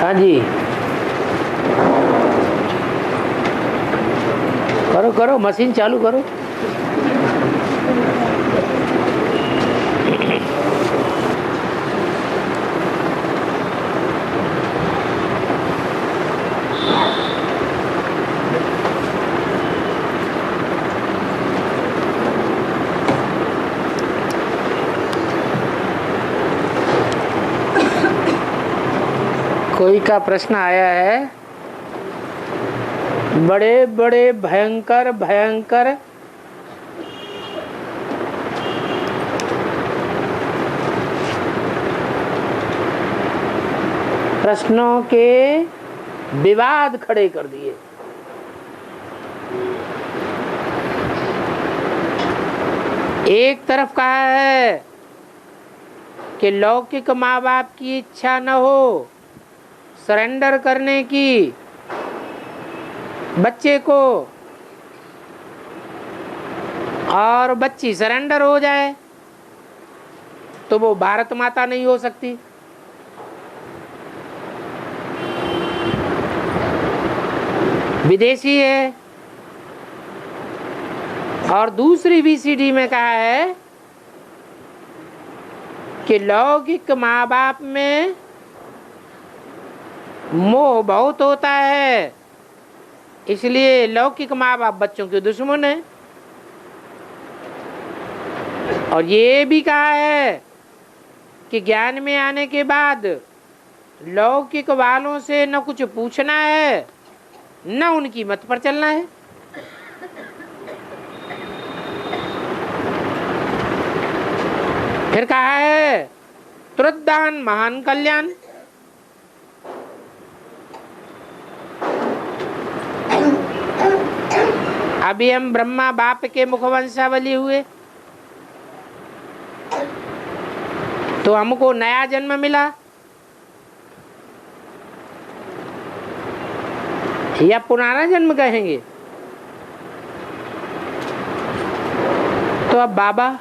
हाँ जी, करो करो, मशीन चालू करो। कोई का प्रश्न आया है, बड़े बड़े भयंकर भयंकर प्रश्नों के विवाद खड़े कर दिए। एक तरफ कहा है कि लौकिक माँ बाप की इच्छा न हो सरेंडर करने की बच्चे को, और बच्ची सरेंडर हो जाए तो वो भारत माता नहीं हो सकती। विदेशी है। और दूसरी VCD में कहा है कि लौकिक माँ बाप में मोह बहुत होता है, इसलिए लौकिक माँ बाप बच्चों के दुश्मन है। और ये भी कहा है कि ज्ञान में आने के बाद लौकिक वालों से न कुछ पूछना है न उनकी मत पर चलना है। फिर कहा है तुरदान महान कल्याण। अभी हम ब्रह्मा बाप के मुखवंशावली हुए तो हमको नया जन्म मिला, या पुराना जन्म कहेंगे। तो अब बाबा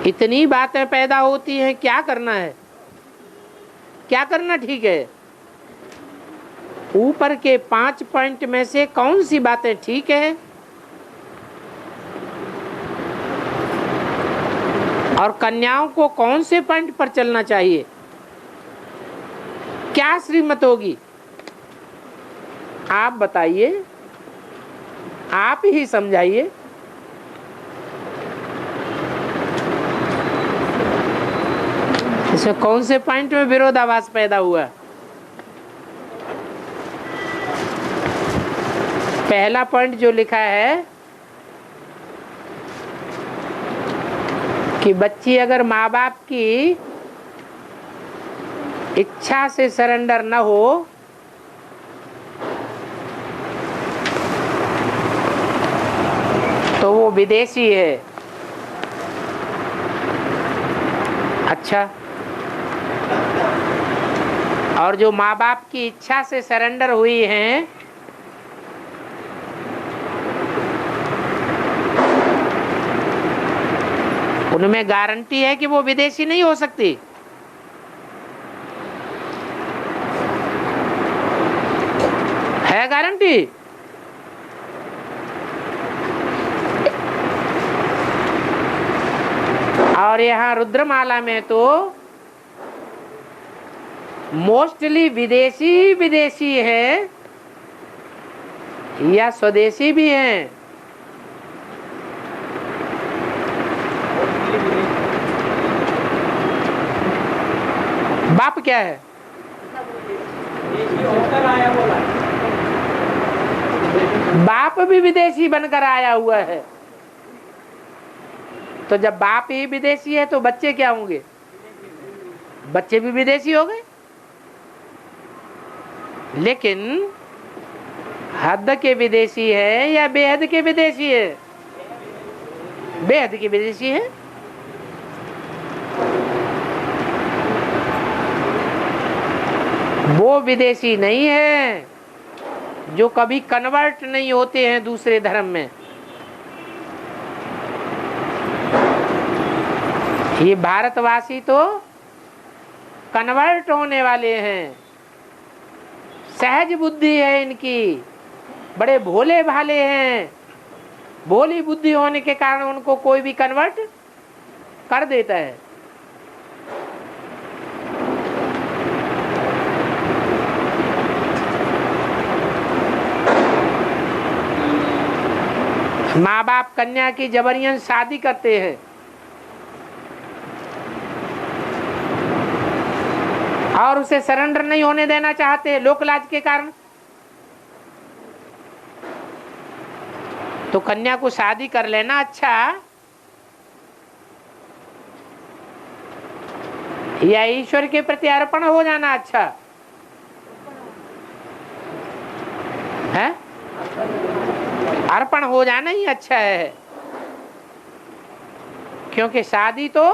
इतनी बातें पैदा होती हैं, क्या करना है, क्या करना ठीक है? ऊपर के 5 पॉइंट में से कौन सी बातें ठीक है और कन्याओं को कौन से पॉइंट पर चलना चाहिए, क्या श्रीमत होगी, आप बताइए, आप ही समझाइए। इसमें कौन से पॉइंट में विरोधाभास पैदा हुआ? पहला पॉइंट जो लिखा है कि बच्ची अगर माँ बाप की इच्छा से सरेंडर न हो तो वो विदेशी है। अच्छा, और जो माँ बाप की इच्छा से सरेंडर हुई हैं उनमें गारंटी है कि वो विदेशी नहीं हो सकती। है गारंटी? और यहाँ रुद्रमाला में तो मोस्टली विदेशी विदेशी है या स्वदेशी भी हैं। बाप क्या है? बाप भी विदेशी बनकर आया हुआ है। तो जब बाप ही विदेशी है तो बच्चे क्या होंगे? बच्चे भी विदेशी हो गए। लेकिन हद के विदेशी है या बेहद के विदेशी है? बेहद के विदेशी है। वो विदेशी नहीं है जो कभी कन्वर्ट नहीं होते हैं दूसरे धर्म में। ये भारतवासी तो कन्वर्ट होने वाले हैं, सहज बुद्धि है इनकी, बड़े भोले भाले हैं। भोली बुद्धि होने के कारण उनको कोई भी कन्वर्ट कर देता है। माँ बाप कन्या की जबरन शादी करते हैं और उसे सरेंडर नहीं होने देना चाहते लोक लाज के कारण। तो कन्या को शादी कर लेना अच्छा, या ईश्वर के प्रति अर्पण हो जाना अच्छा है? अर्पण हो जाना ही अच्छा है, क्योंकि शादी तो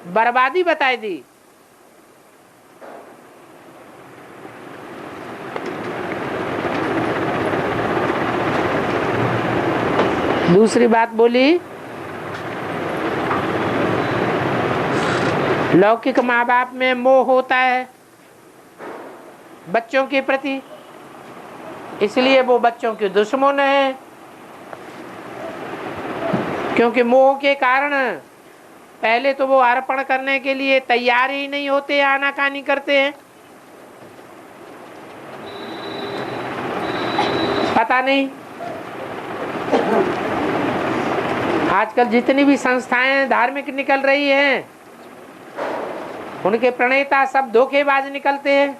बर्बादी बताई दी। दूसरी बात बोली, लौकिक माँ बाप में मोह होता है बच्चों के प्रति, इसलिए वो बच्चों के दुश्मन है। क्योंकि मोह के कारण पहले तो वो अर्पण करने के लिए तैयार ही नहीं होते, आनाकानी करते हैं। पता नहीं आजकल जितनी भी संस्थाएं धार्मिक निकल रही हैं, उनके प्रणेता सब धोखेबाज निकलते हैं,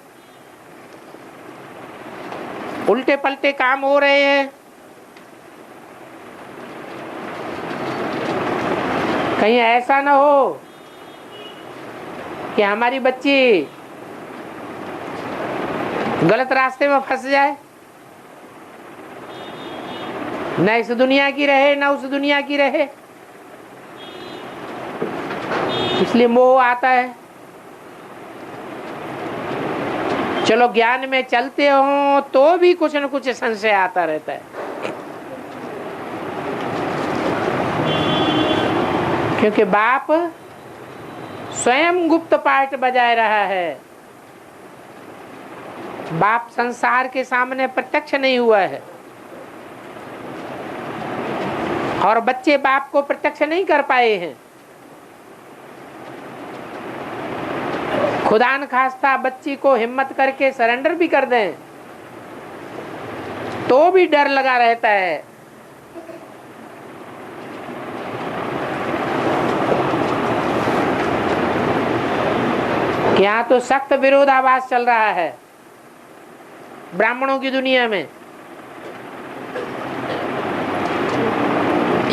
उल्टे पलटे काम हो रहे हैं। कहीं ऐसा ना हो कि हमारी बच्ची गलत रास्ते में फंस जाए, न इस दुनिया की रहे न उस दुनिया की रहे। इसलिए मोह आता है। चलो ज्ञान में चलते हो तो भी कुछ न कुछ संशय आता रहता है, क्योंकि बाप स्वयं गुप्त पाठ बजाय रहा है। बाप संसार के सामने प्रत्यक्ष नहीं हुआ है और बच्चे बाप को प्रत्यक्ष नहीं कर पाए हैं। खुदा न खास्ता बच्ची को हिम्मत करके सरेंडर भी कर दें तो भी डर लगा रहता है। यहाँ तो सख्त विरोधाभास चल रहा है ब्राह्मणों की दुनिया में।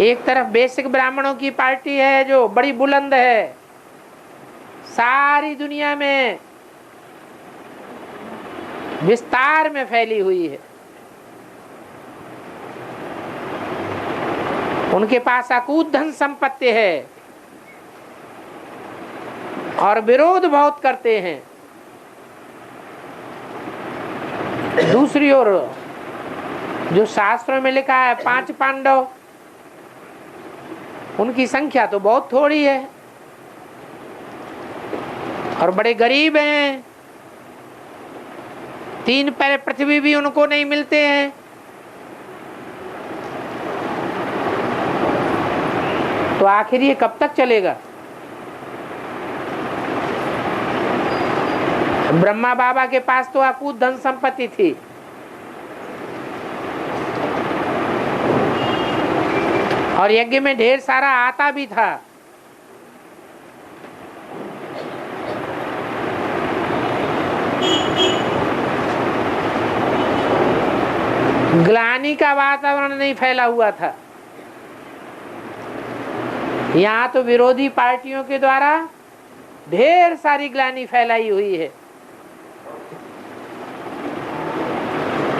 एक तरफ बेसिक ब्राह्मणों की पार्टी है जो बड़ी बुलंद है, सारी दुनिया में विस्तार में फैली हुई है। उनके पास अकूत धन संपत्ति है और विरोध बहुत करते हैं। दूसरी ओर जो शास्त्रों में लिखा है 5 पांडव, उनकी संख्या तो बहुत थोड़ी है और बड़े गरीब हैं। 3 पैर पृथ्वी भी उनको नहीं मिलते हैं। तो आखिर ये कब तक चलेगा? ब्रह्मा बाबा के पास तो अकूत धन संपत्ति थी, और यज्ञ में ढेर सारा आता भी था। ग्लानि का वातावरण नहीं फैला हुआ था। यहाँ तो विरोधी पार्टियों के द्वारा ढेर सारी ग्लानि फैलाई हुई है,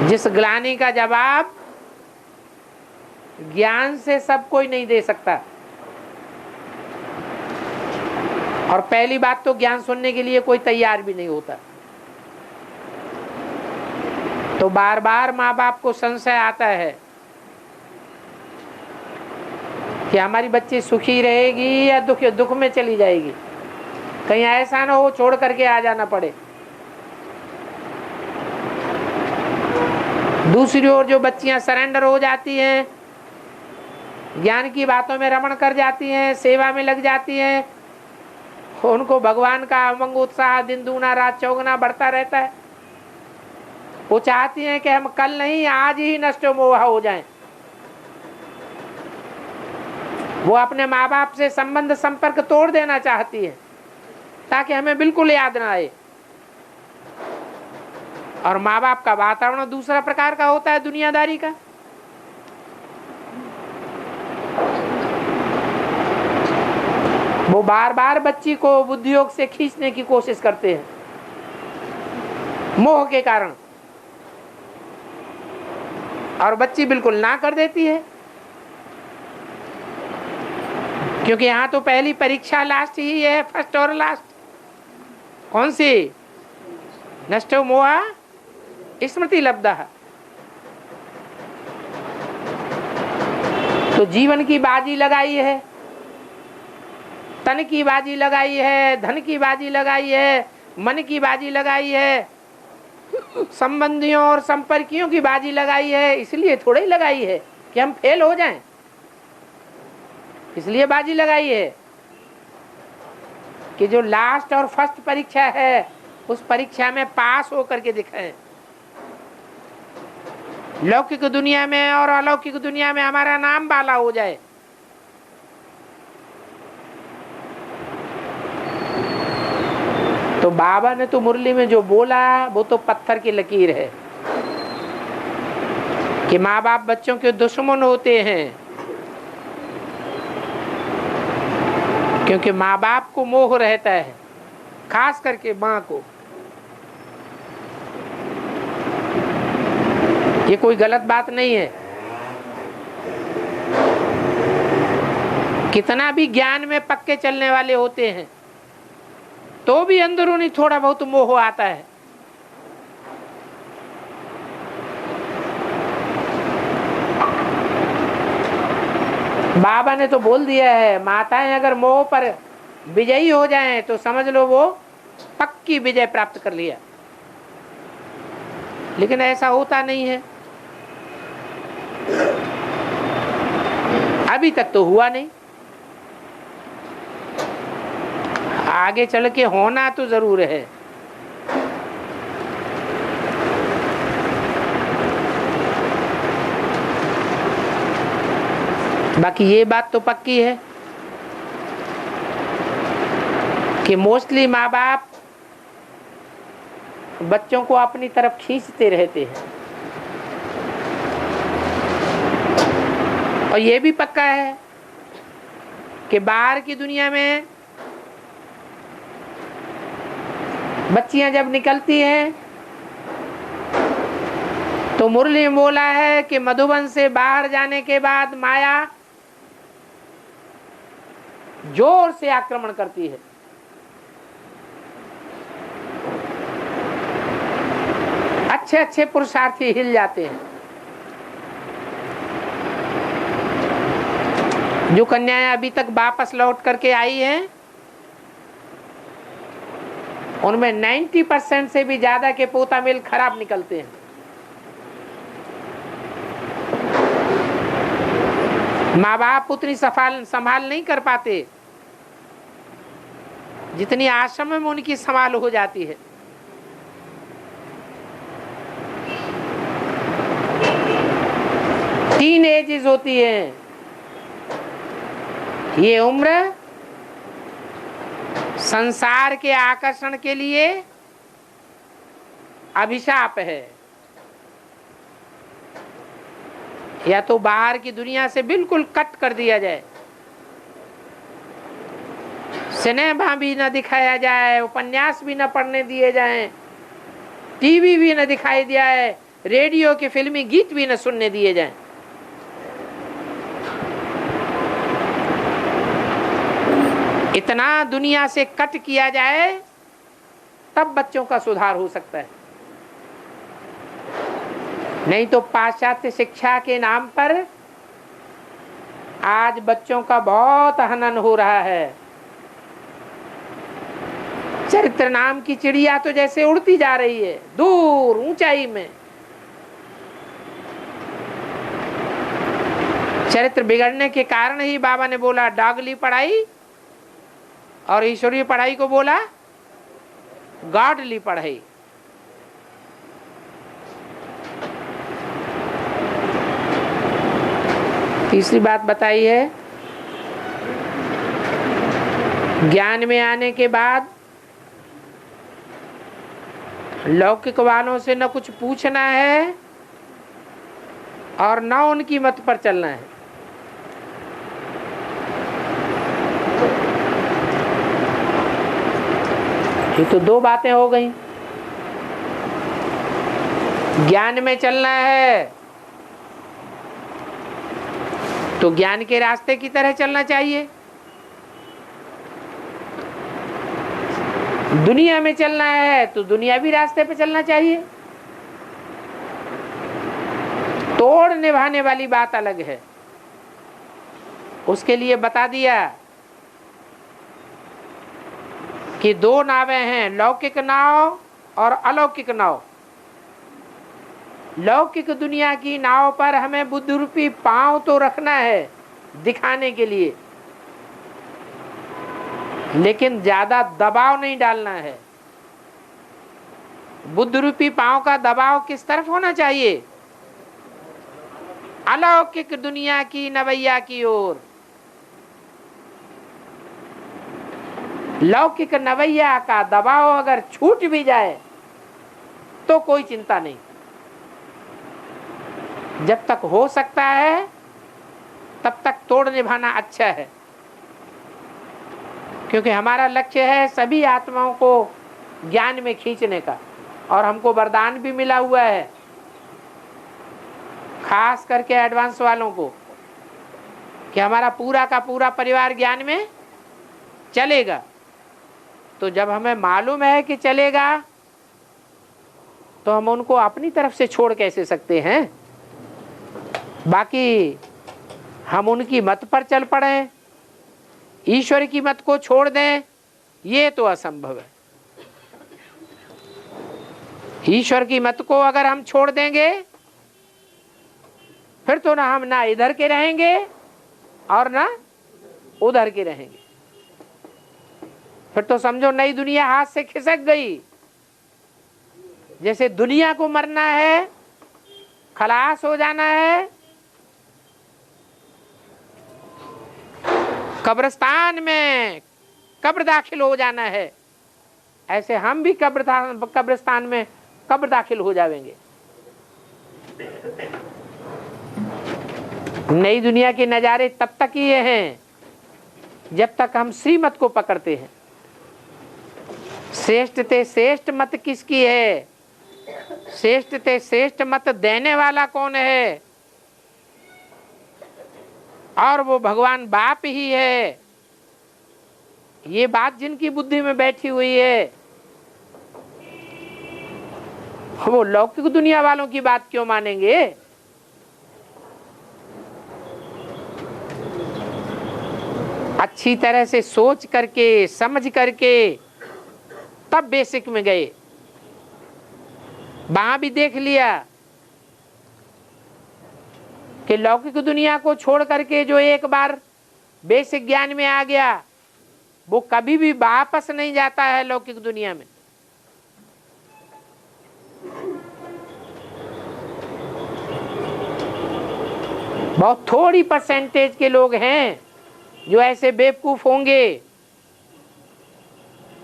जिस ग्लानि का जवाब ज्ञान से सब कोई नहीं दे सकता। और पहली बात तो ज्ञान सुनने के लिए कोई तैयार भी नहीं होता। तो बार बार माँ बाप को संशय आता है कि हमारी बच्ची सुखी रहेगी या दुख में चली जाएगी। कहीं ऐसा ना हो छोड़ करके आ जाना पड़े। दूसरी ओर जो बच्चियां सरेंडर हो जाती हैं, ज्ञान की बातों में रमण कर जाती हैं, सेवा में लग जाती हैं, उनको भगवान का उमंग उत्साह दिन दूना रात चौगुना बढ़ता रहता है। वो चाहती हैं कि हम कल नहीं आज ही नष्ट मोह हो जाएं। वो अपने माँ बाप से संबंध संपर्क तोड़ देना चाहती है ताकि हमें बिल्कुल याद ना आए। और माँ बाप का वातावरण दूसरा प्रकार का होता है, दुनियादारी का। वो बार बार बच्ची को बुद्धियोग से खींचने की कोशिश करते हैं, मोह के कारण, और बच्ची बिल्कुल ना कर देती है, क्योंकि यहाँ तो पहली परीक्षा लास्ट ही है, फर्स्ट और लास्ट। कौन सी? नष्टो मोहा स्मृति लब्धा। तो जीवन की बाजी लगाई है, तन की बाजी लगाई है, धन की बाजी लगाई है, मन की बाजी लगाई है, संबंधियों और संपर्कियों की बाजी लगाई है। इसलिए थोड़ी लगाई है कि हम फेल हो जाएं, इसलिए बाजी लगाई है कि जो लास्ट और फर्स्ट परीक्षा है उस परीक्षा में पास होकर के दिखाएं। लौकिक दुनिया में और अलौकिक दुनिया में हमारा नाम बाला हो जाए। तो बाबा ने तो मुरली में जो बोला वो तो पत्थर की लकीर है कि माँ बाप बच्चों के दुश्मन होते हैं, क्योंकि माँ बाप को मोह रहता है, खास करके माँ को। ये कोई गलत बात नहीं है। कितना भी ज्ञान में पक्के चलने वाले होते हैं तो भी अंदरूनी थोड़ा बहुत मोह आता है। बाबा ने तो बोल दिया है, माताएं अगर मोह पर विजयी हो जाएं तो समझ लो वो पक्की विजय प्राप्त कर लिया। लेकिन ऐसा होता नहीं है, अभी तक तो हुआ नहीं। आगे चल के होना तो जरूर है। बाकी ये बात तो पक्की है कि मोस्टली माँ बाप बच्चों को अपनी तरफ खींचते रहते हैं। और ये भी पक्का है कि बाहर की दुनिया में बच्चियां जब निकलती हैं तो मुरली में बोला है कि मधुबन से बाहर जाने के बाद माया जोर से आक्रमण करती है। अच्छे अच्छे पुरुषार्थी हिल जाते हैं। जो कन्याएं अभी तक वापस लौट करके आई हैं उनमें 90% से भी ज्यादा के पोता मेल खराब निकलते हैं। माँ बाप उतनी संभाल नहीं कर पाते जितनी आश्रम में उनकी संभाल हो जाती है। तीन एजेस होती है। ये उम्र संसार के आकर्षण के लिए अभिशाप है, या तो बाहर की दुनिया से बिल्कुल कट कर दिया जाए, सिनेमा भी न दिखाया जाए, उपन्यास भी न पढ़ने दिए जाएं, टीवी भी न दिखाई दिया है, रेडियो के फिल्मी गीत भी न सुनने दिए जाएं। इतना दुनिया से कट किया जाए तब बच्चों का सुधार हो सकता है। नहीं तो पाश्चात्य शिक्षा के नाम पर आज बच्चों का बहुत हनन हो रहा है। चरित्र नाम की चिड़िया तो जैसे उड़ती जा रही है दूर ऊंचाई में, चरित्र बिगड़ने के कारण ही बाबा ने बोला डॉगली पढ़ाई, और ईश्वरीय पढ़ाई को बोला गॉडली पढ़ाई। तीसरी बात बताई है, ज्ञान में आने के बाद लौकिक वालों से न कुछ पूछना है और न उनकी मत पर चलना है। ये तो दो बातें हो गई। ज्ञान में चलना है तो ज्ञान के रास्ते की तरह चलना चाहिए, दुनिया में चलना है तो दुनियावी रास्ते पे चलना चाहिए। तोड़ निभाने वाली बात अलग है। उसके लिए बता दिया कि दो नावें हैं, लौकिक नाव और अलौकिक नाव। लौकिक दुनिया की नाव पर हमें बुद्ध रूपी पांव तो रखना है दिखाने के लिए, लेकिन ज्यादा दबाव नहीं डालना है। बुद्ध रूपी पांव का दबाव किस तरफ होना चाहिए? अलौकिक दुनिया की नवैया की ओर। लौकिक नवैया का दबाव अगर छूट भी जाए तो कोई चिंता नहीं। जब तक हो सकता है तब तक तोड़ निभाना अच्छा है, क्योंकि हमारा लक्ष्य है सभी आत्माओं को ज्ञान में खींचने का, और हमको वरदान भी मिला हुआ है खास करके एडवांस वालों को कि हमारा पूरा का पूरा परिवार ज्ञान में चलेगा। तो जब हमें मालूम है कि चलेगा तो हम उनको अपनी तरफ से छोड़ कैसे सकते हैं? बाकी हम उनकी मत पर चल पड़े, ईश्वर की मत को छोड़ दें, ये तो असंभव है। ईश्वर की मत को अगर हम छोड़ देंगे फिर तो ना हम ना इधर के रहेंगे और ना उधर के रहेंगे। फिर तो समझो नई दुनिया हाथ से खिसक गई। जैसे दुनिया को मरना है, खलास हो जाना है, कब्रिस्तान में कब्र दाखिल हो जाना है, ऐसे हम भी कब्रिस्तान में कब्र दाखिल हो जाएंगे। नई दुनिया के नजारे तब तक ही हैं जब तक हम श्रीमत को पकड़ते हैं। श्रेष्ठ ते श्रेष्ठ मत किसकी है? श्रेष्ठ ते श्रेष्ठ मत देने वाला कौन है? और वो भगवान बाप ही है। ये बात जिनकी बुद्धि में बैठी हुई है, वो लौकिक दुनिया वालों की बात क्यों मानेंगे? अच्छी तरह से सोच करके समझ करके तब बेसिक में गए। वहां भी देख लिया कि लौकिक दुनिया को छोड़ करके जो एक बार बेसिक ज्ञान में आ गया वो कभी भी वापस नहीं जाता है लौकिक दुनिया में। बहुत थोड़ी परसेंटेज के लोग हैं जो ऐसे बेवकूफ होंगे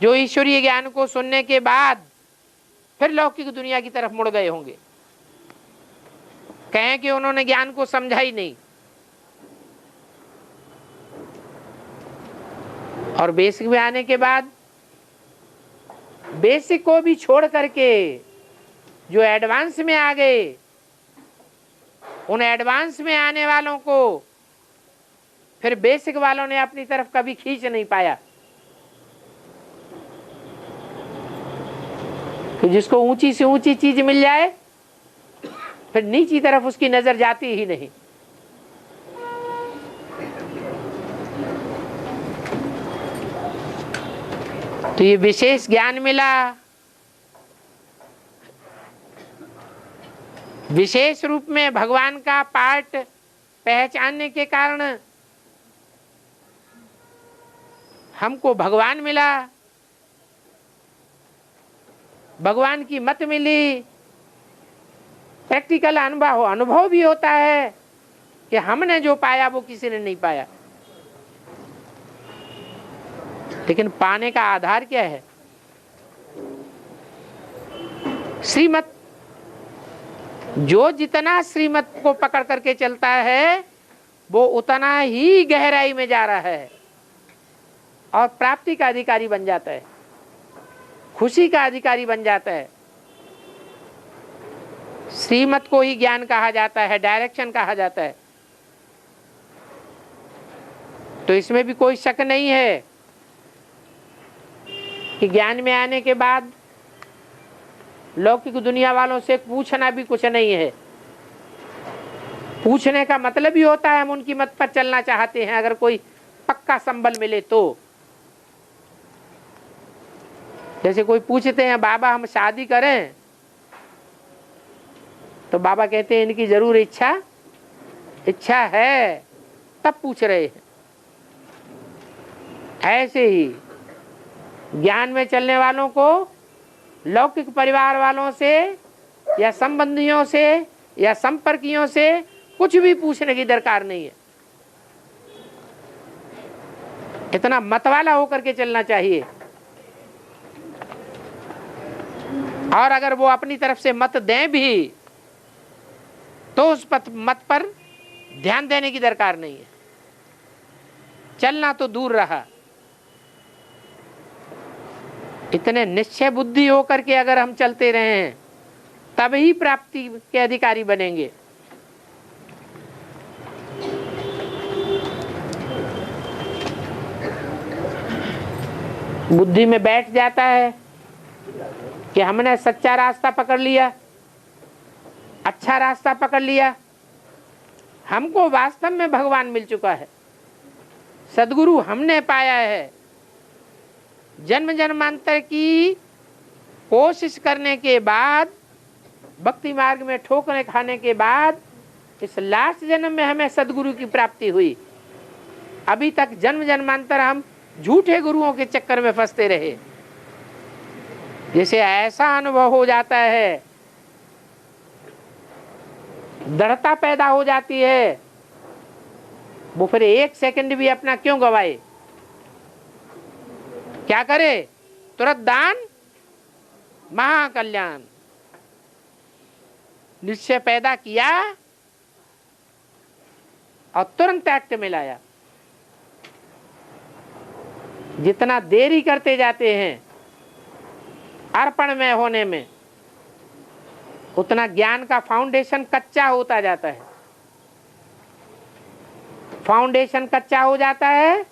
जो ईश्वरीय ज्ञान को सुनने के बाद फिर लौकिक दुनिया की तरफ मुड़ गए होंगे, कहें कि उन्होंने ज्ञान को समझा ही नहीं। और बेसिक में आने के बाद बेसिक को भी छोड़ करके जो एडवांस में आ गए, उन एडवांस में आने वालों को फिर बेसिक वालों ने अपनी तरफ कभी खींच नहीं पाया। कि जिसको ऊंची से ऊंची चीज मिल जाए फिर नीची तरफ उसकी नजर जाती ही नहीं। तो ये विशेष ज्ञान मिला, विशेष रूप में भगवान का पार्ट पहचानने के कारण हमको भगवान मिला, भगवान की मत मिली। प्रैक्टिकल अनुभव भी होता है कि हमने जो पाया वो किसी ने नहीं पाया। लेकिन पाने का आधार क्या है? श्रीमत। जो जितना श्रीमत को पकड़ करके चलता है वो उतना ही गहराई में जा रहा है और प्राप्ति का अधिकारी बन जाता है, खुशी का अधिकारी बन जाता है। श्रीमत को ही ज्ञान कहा जाता है, डायरेक्शन कहा जाता है। तो इसमें भी कोई शक नहीं है कि ज्ञान में आने के बाद लौकिक दुनिया वालों से पूछना भी कुछ नहीं है। पूछने का मतलब ही होता है हम उनकी मत पर चलना चाहते हैं, अगर कोई पक्का संबल मिले तो। जैसे कोई पूछते हैं बाबा हम शादी करें, तो बाबा कहते हैं इनकी जरूर इच्छा है, तब पूछ रहे हैं। ऐसे ही ज्ञान में चलने वालों को लौकिक परिवार वालों से या संबंधियों से या संपर्कियों से कुछ भी पूछने की दरकार नहीं है। इतना मतवाला होकर के चलना चाहिए। और अगर वो अपनी तरफ से मत दें भी तो उस मत पर ध्यान देने की दरकार नहीं है। चलना तो दूर रहा। इतने निश्चय बुद्धि होकर के अगर हम चलते रहे हैं तभी प्राप्ति के अधिकारी बनेंगे। बुद्धि में बैठ जाता है कि हमने सच्चा रास्ता पकड़ लिया, अच्छा रास्ता पकड़ लिया, हमको वास्तव में भगवान मिल चुका है, सद्गुरु हमने पाया है। जन्म जन्मांतर की कोशिश करने के बाद, भक्ति मार्ग में ठोकरें खाने के बाद इस लास्ट जन्म में हमें सद्गुरु की प्राप्ति हुई। अभी तक जन्म जन्मांतर हम झूठे गुरुओं के चक्कर में फंसते रहे। जैसे ऐसा अनुभव हो जाता है, दृढ़ता पैदा हो जाती है, वो फिर एक सेकंड भी अपना क्यों गवाए? क्या करे? तुरंत दान महाकल्याण। निश्चय पैदा किया और तुरंत एक्ट में लाया। जितना देरी करते जाते हैं अर्पण में होने में, उतना ज्ञान का फाउंडेशन कच्चा होता जाता है। फाउंडेशन कच्चा हो जाता है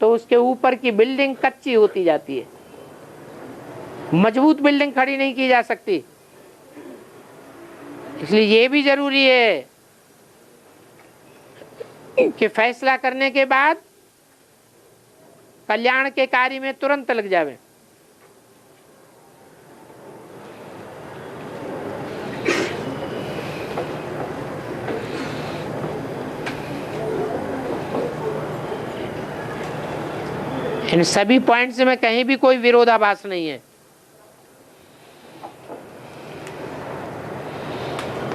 तो उसके ऊपर की बिल्डिंग कच्ची होती जाती है। मजबूत बिल्डिंग खड़ी नहीं की जा सकती। इसलिए ये भी जरूरी है कि फैसला करने के बाद कल्याण के कार्य में तुरंत लग जावे। इन सभी पॉइंट्स में कहीं भी कोई विरोधाभास नहीं है।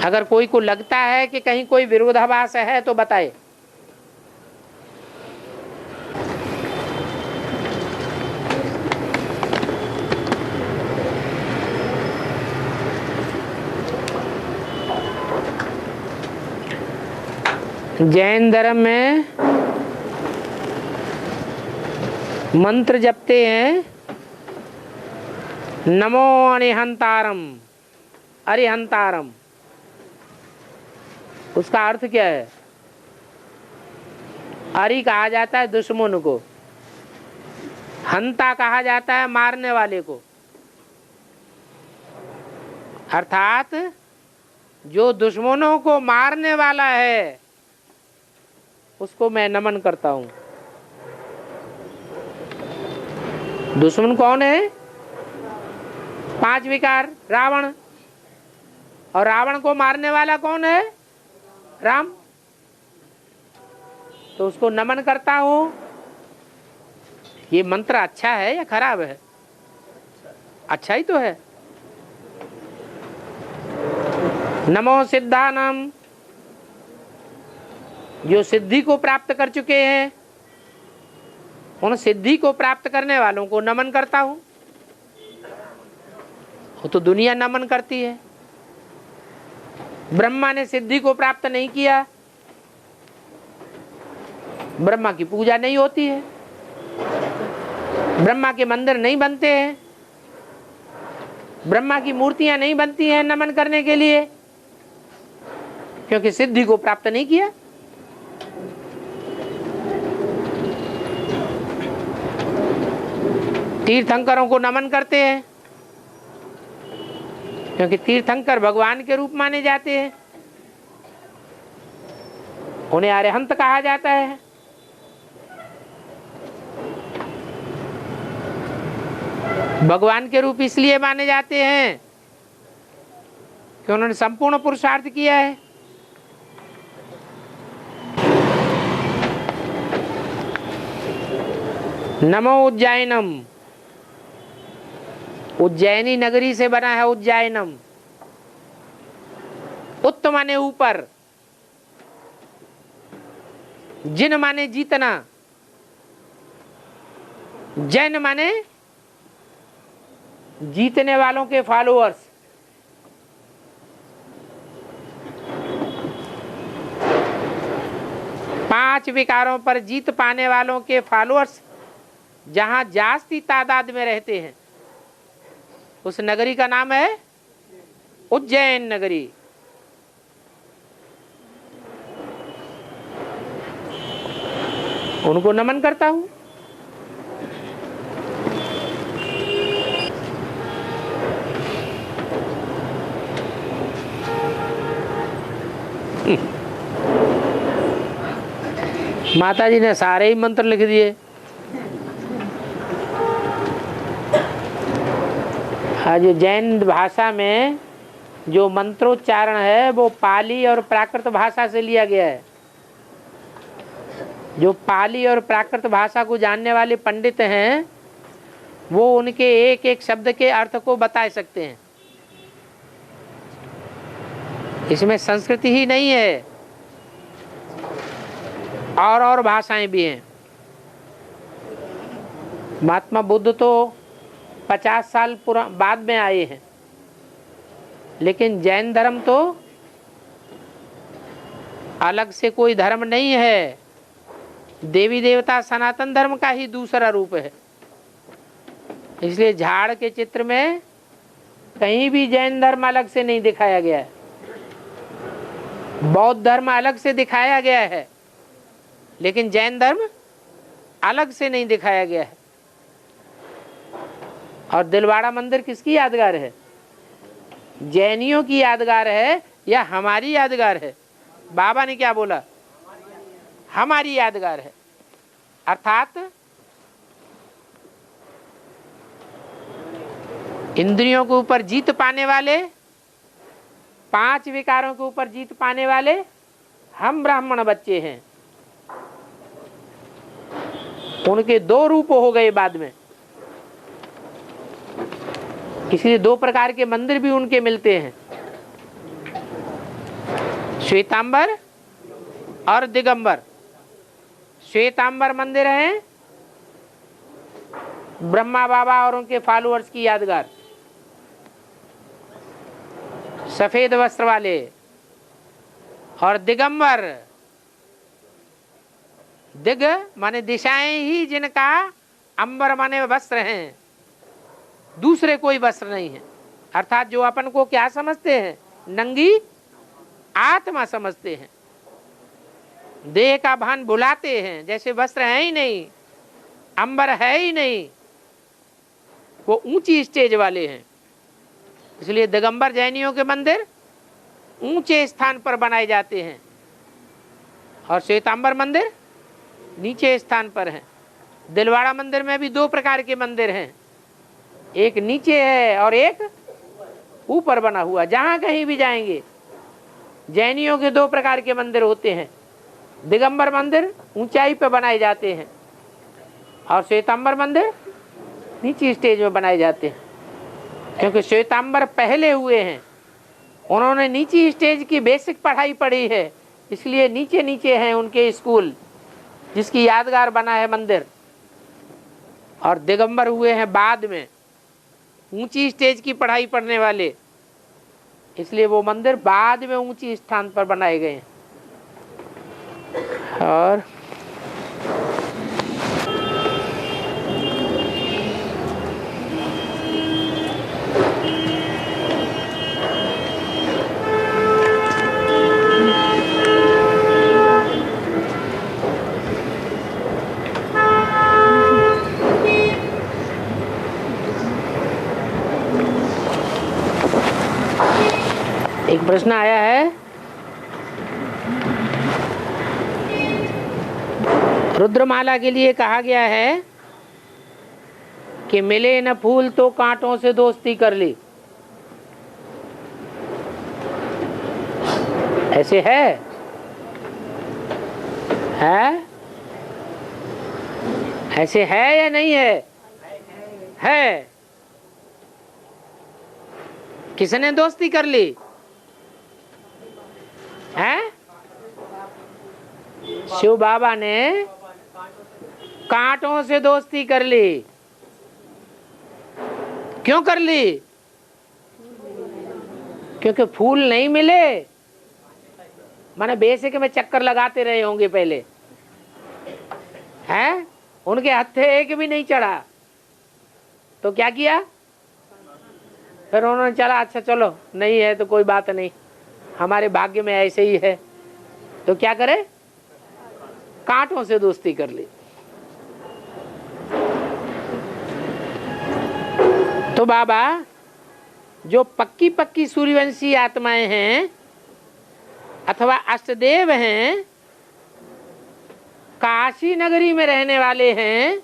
अगर कोई को लगता है कि कहीं कोई विरोधाभास है तो बताए। जैन धर्म में मंत्र जपते हैं नमो अरिहंतारम, अरिहंतारम। उसका अर्थ क्या है? अरि कहा जाता है दुश्मन को, हंता कहा जाता है मारने वाले को। अर्थात जो दुश्मनों को मारने वाला है उसको मैं नमन करता हूं। दुश्मन कौन है? 5 विकार, रावण। और रावण को मारने वाला कौन है? राम। तो उसको नमन करता हूं। ये मंत्र अच्छा है या खराब है? अच्छा ही तो है। नमो सिद्धानम, जो सिद्धि को प्राप्त कर चुके हैं, उन सिद्धि को प्राप्त करने वालों को नमन करता हूं। वो तो दुनिया नमन करती है। ब्रह्मा ने सिद्धि को प्राप्त नहीं किया, ब्रह्मा की पूजा नहीं होती है, ब्रह्मा के मंदिर नहीं बनते हैं, ब्रह्मा की मूर्तियां नहीं बनती हैं नमन करने के लिए, क्योंकि सिद्धि को प्राप्त नहीं किया। तीर्थंकरों को नमन करते हैं, क्योंकि तीर्थंकर भगवान के रूप माने जाते हैं, उन्हें अरिहंत कहा जाता है। भगवान के रूप इसलिए माने जाते हैं कि उन्होंने संपूर्ण पुरुषार्थ किया है। नमो उज्जैनम, उज्जैनी नगरी से बना है उज्जैनम। उत्त माने ऊपर, जिन माने जीतना, जैन माने जीतने वालों के फॉलोअर्स। पांच विकारों पर जीत पाने वालों के फॉलोअर्स जहां जास्ती तादाद में रहते हैं, उस नगरी का नाम है उज्जैन नगरी। उनको नमन करता हूं। माता जी ने सारे ही मंत्र लिख दिए। आज जैन भाषा में जो मंत्रोच्चारण है वो पाली और प्राकृत भाषा से लिया गया है। जो पाली और प्राकृत भाषा को जानने वाले पंडित हैं वो उनके एक एक शब्द के अर्थ को बता सकते हैं। इसमें संस्कृति ही नहीं है, और भाषाएं भी हैं। महात्मा बुद्ध तो 50 साल बाद में आए हैं, लेकिन जैन धर्म तो अलग से कोई धर्म नहीं है, देवी देवता सनातन धर्म का ही दूसरा रूप है। इसलिए झाड़ के चित्र में कहीं भी जैन धर्म अलग से नहीं दिखाया गया है। बौद्ध धर्म अलग से दिखाया गया है, लेकिन जैन धर्म अलग से नहीं दिखाया गया है। और दिलवाड़ा मंदिर किसकी यादगार है? जैनियों की यादगार है या हमारी यादगार है? बाबा ने क्या बोला? हमारी यादगार है। अर्थात इंद्रियों के ऊपर जीत पाने वाले, पांच विकारों के ऊपर जीत पाने वाले हम ब्राह्मण बच्चे हैं। उनके दो रूप हो गए बाद में, इसलिए दो प्रकार के मंदिर भी उनके मिलते हैं, श्वेतांबर और दिगंबर। श्वेतांबर मंदिर है ब्रह्मा बाबा और उनके फॉलोअर्स की यादगार, सफेद वस्त्र वाले। और दिगंबर, दिग माने दिशाएं ही जिनका, अंबर माने वस्त्र हैं, दूसरे कोई वस्त्र नहीं है। अर्थात जो अपन को क्या समझते हैं? नंगी आत्मा समझते हैं, देह का भान भुलाते हैं, जैसे वस्त्र है ही नहीं, अंबर है ही नहीं, वो ऊंची स्टेज वाले हैं। इसलिए दिगंबर जैनियों के मंदिर ऊंचे स्थान पर बनाए जाते हैं और श्वेतांबर मंदिर नीचे स्थान पर हैं। दिलवाड़ा मंदिर में भी दो प्रकार के मंदिर हैं, एक नीचे है और एक ऊपर बना हुआ। जहां कहीं भी जाएंगे जैनियों के दो प्रकार के मंदिर होते हैं, दिगंबर मंदिर ऊंचाई पे बनाए जाते हैं और श्वेतांबर मंदिर नीचे स्टेज में बनाए जाते हैं, क्योंकि श्वेतांबर पहले हुए हैं, उन्होंने नीची स्टेज की बेसिक पढ़ाई पढ़ी है, इसलिए नीचे नीचे हैं उनके स्कूल, जिसकी यादगार बना है मंदिर। और दिगंबर हुए हैं बाद में, ऊंची स्टेज की पढ़ाई पढ़ने वाले, इसलिए वो मंदिर बाद में ऊंची स्थान पर बनाए गए हैं। और एक प्रश्न आया है, रुद्रमाला के लिए कहा गया है कि मिले न फूल तो कांटों से दोस्ती कर ली, ऐसे है? ऐसे है या नहीं है? है। किसने दोस्ती कर ली? है? शिव बाबा ने कांटों से दोस्ती कर ली। क्यों कर ली? क्योंकि फूल नहीं मिले, माने बेसिक में चक्कर लगाते रहे होंगे पहले, हैं? उनके हत्थे एक भी नहीं चढ़ा, तो क्या किया? फिर उन्होंने चला, अच्छा चलो नहीं है तो कोई बात नहीं, हमारे भाग्य में ऐसे ही है, तो क्या करे? कांटों से दोस्ती कर ली। तो बाबा जो पक्की पक्की सूर्यवंशी आत्माएं हैं अथवा अष्टदेव हैं, काशी नगरी में रहने वाले हैं,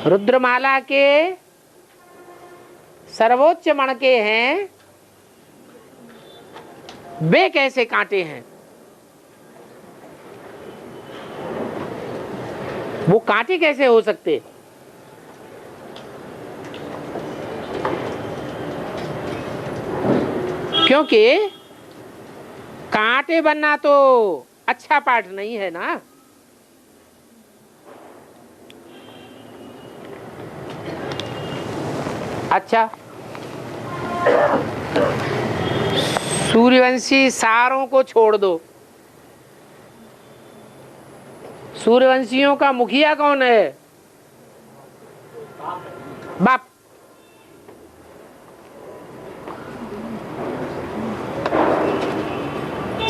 रुद्रमाला के सर्वोच्च मणके हैं, वे कैसे कांटे हैं? वो कांटे कैसे हो सकते? क्योंकि कांटे बनना तो अच्छा पाठ नहीं है ना। अच्छा, सूर्यवंशी सारों को छोड़ दो, सूर्यवंशियों का मुखिया कौन है? बाप।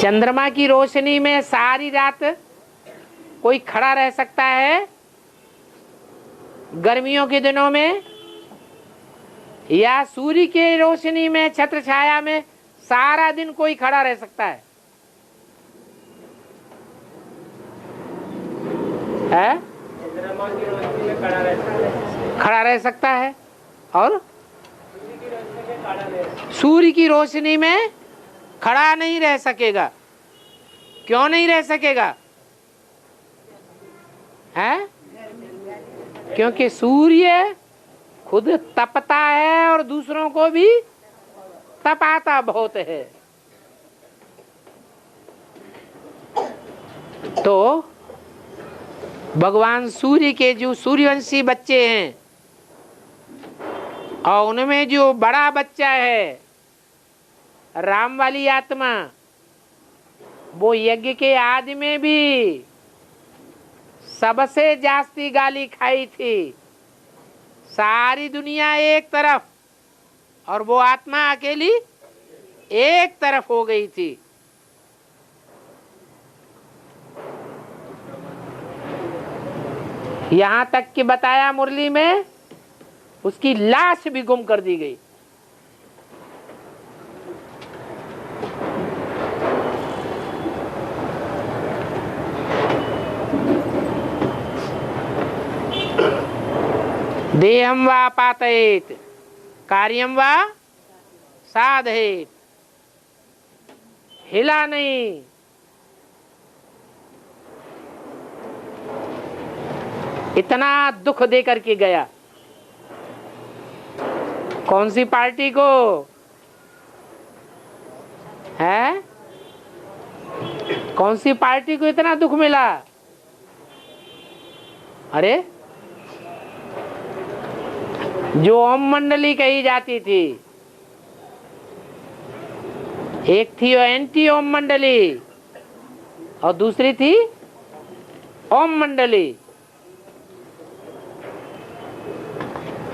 चंद्रमा की रोशनी में सारी रात कोई खड़ा रह सकता है गर्मियों के दिनों में, या सूर्य की रोशनी में छत्र छाया में सारा दिन कोई खड़ा रह सकता है? चंद्रमा की रोशनी में खड़ा रह सकता है, और सूर्य की रोशनी में खड़ा नहीं रह सकेगा। क्यों नहीं रह सकेगा? है? क्योंकि सूर्य खुद तपता है और दूसरों को भी तपाता बहुत है। तो भगवान सूर्य के जो सूर्यवंशी बच्चे हैं और उनमें जो बड़ा बच्चा है राम वाली आत्मा, वो यज्ञ के आदि में भी सबसे जास्ती गाली खाई थी। सारी दुनिया एक तरफ और वो आत्मा अकेली एक तरफ हो गई थी। यहां तक कि बताया मुरली में उसकी लाश भी गुम कर दी गई। देहम वा पातयेत कार्यम वा साधयेत। हिला नहीं। इतना दुख दे करके गया। कौन सी पार्टी को है? कौन सी पार्टी को इतना दुख मिला? अरे जो ओम मंडली कही जाती थी, एक थी एंटी ओम मंडली और दूसरी थी ओम मंडली।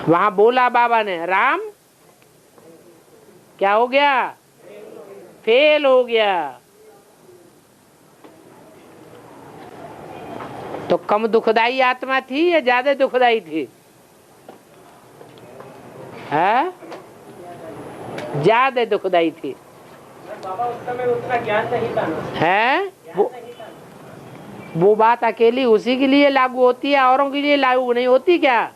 वहां बोला बाबा ने, राम क्या हो गया? फेल हो गया। तो कम दुखदाई आत्मा थी या ज्यादा दुखदाई थी? है ज्यादा दुखदाई थी। बाबा उस समय उतना ज्ञान नहीं था ना। है वो बात अकेली उसी के लिए लागू होती है, औरों के लिए लागू नहीं होती क्या?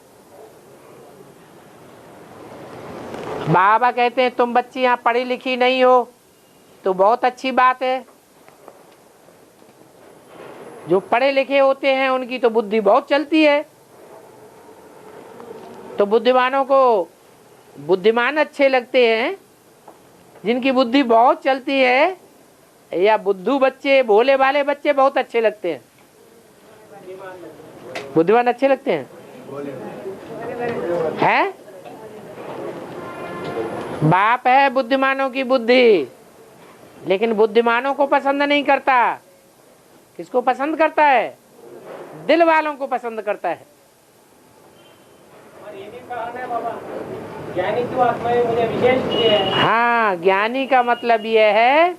बाबा कहते हैं तुम बच्ची यहाँ पढ़ी लिखी नहीं हो तो बहुत अच्छी बात है। जो पढ़े लिखे होते हैं उनकी तो बुद्धि बहुत चलती है। तो बुद्धिमानों को बुद्धिमान अच्छे लगते हैं, जिनकी बुद्धि बहुत चलती है, या बुद्धू बच्चे, भोले वाले बच्चे बहुत अच्छे लगते हैं? बुद्धिमान अच्छे लगते हैं? है? बाप है बुद्धिमानों की बुद्धि, लेकिन बुद्धिमानों को पसंद नहीं करता। किसको पसंद करता है? दिल वालों को पसंद करता है। और ये भी कहा है बाबा, ज्ञानी की आत्मा में मुझे विशेष प्रिय है। हाँ, ज्ञानी का मतलब यह है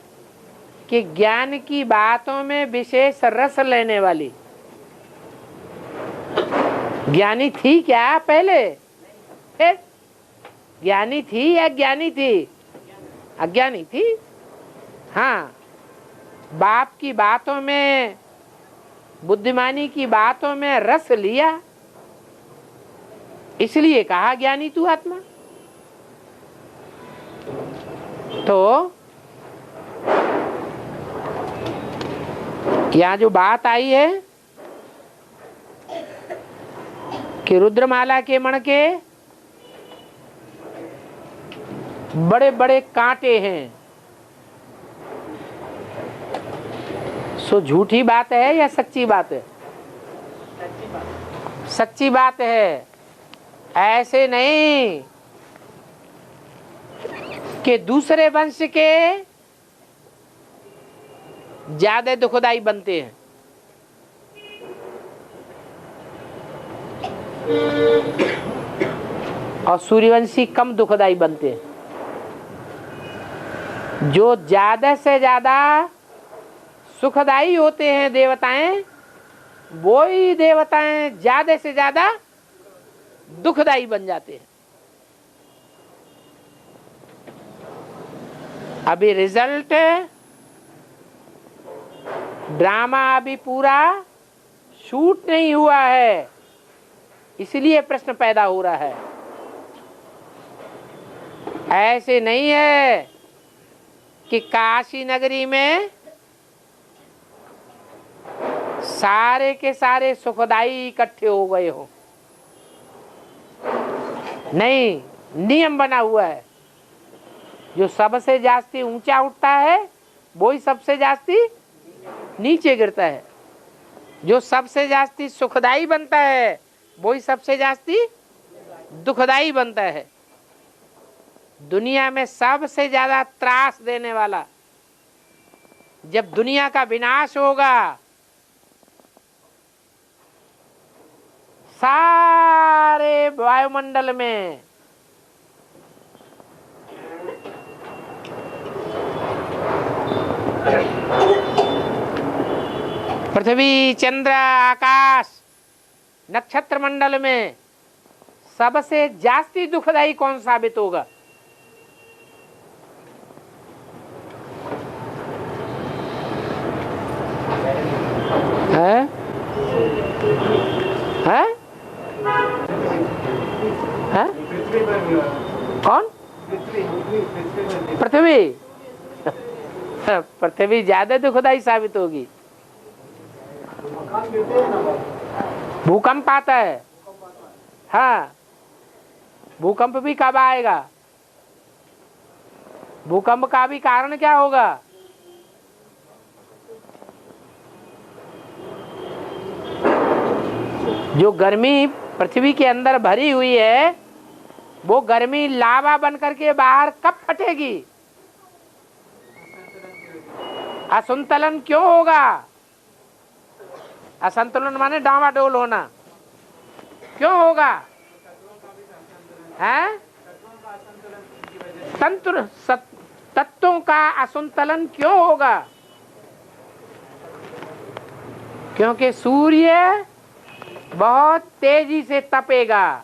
कि ज्ञान की बातों में विशेष रस लेने वाली। ज्ञानी थी क्या पहले? ज्ञानी थी या अज्ञानी थी? अज्ञानी थी। हाँ, बाप की बातों में, बुद्धिमानी की बातों में रस लिया, इसलिए कहा ज्ञानी तू आत्मा। तो यहाँ जो बात आई है कि रुद्रमाला के मणके बड़े बड़े कांटे हैं, सो झूठी बात है या सच्ची बात है? सच्ची बात है। ऐसे नहीं कि दूसरे वंश के ज्यादा दुखदाई बनते हैं। और सूर्यवंशी कम दुखदाई बनते हैं। जो ज्यादा से ज्यादा सुखदाई होते हैं देवताएं, वो ही देवताएं ज्यादा से ज्यादा दुखदाई बन जाते हैं। अभी रिजल्ट, ड्रामा अभी पूरा शूट नहीं हुआ है, इसलिए प्रश्न पैदा हो रहा है। ऐसे नहीं है कि काशी नगरी में सारे के सारे सुखदाई इकट्ठे हो गए हो। नहीं, नियम बना हुआ है। जो सबसे जास्ती ऊंचा उठता है वो ही सबसे जास्ती नीचे गिरता है। जो सबसे जास्ती सुखदाई बनता है वो ही सबसे जास्ती दुखदाई बनता है। दुनिया में सबसे ज्यादा त्रास देने वाला, जब दुनिया का विनाश होगा, सारे वायुमंडल में पृथ्वी, चंद्र, आकाश, नक्षत्र मंडल में सबसे जास्ती दुखदाई कौन साबित होगा? है? है? है? कौन? पृथ्वी। पृथ्वी ज्यादा दुखदाई साबित होगी। भूकंप आता है, हाँ, भूकंप भी कब आएगा? भूकंप का भी कारण क्या होगा? जो गर्मी पृथ्वी के अंदर भरी हुई है, वो गर्मी लावा बन करके बाहर कब फटेगी? असंतुलन क्यों होगा? असंतुलन माने डामाडोल होना। क्यों होगा? है तत्वों का असंतुलन क्यों होगा? क्योंकि सूर्य बहुत तेजी से तपेगा,